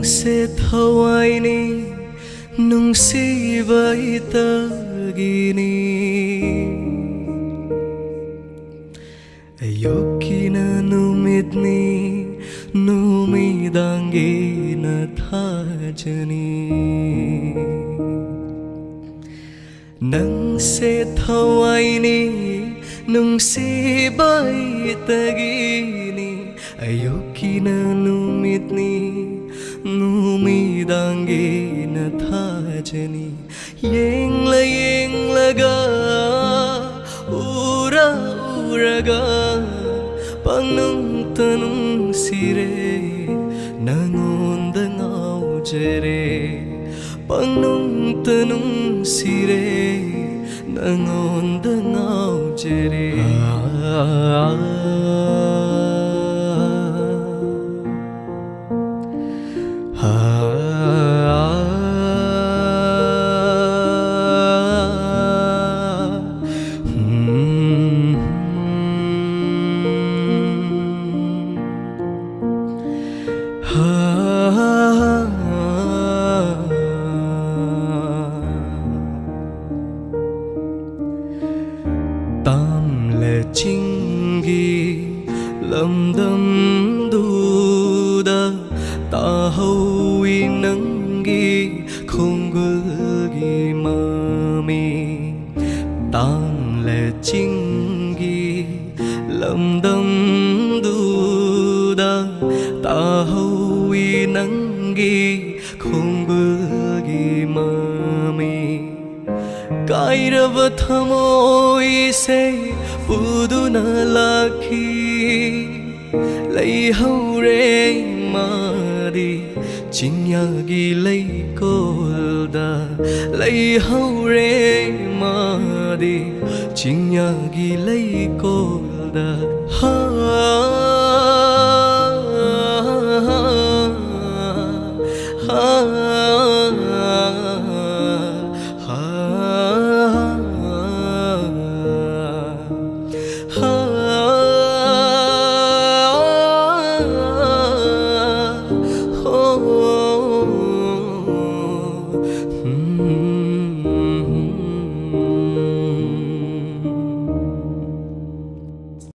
Nangse Thawaini nungsi vai tagini ayokina numitni numidangi na thajani Nangse Thawaini nungsi vai tagini ayokina numitni numidangi na thajani yenglaga uraga pangnung tanung sire nangonda ngaujere pangnung tanung sire nangonda ngaujere Chingi lamdam duda tahawi nangi khongulgi mami tan le chingi lamdam duda tahawi nangi khongulgi mami kairava thamoi se Puduna lakhi lay haure madi chinyagi lay kolda lay haure madi chinyagi lay kolda ha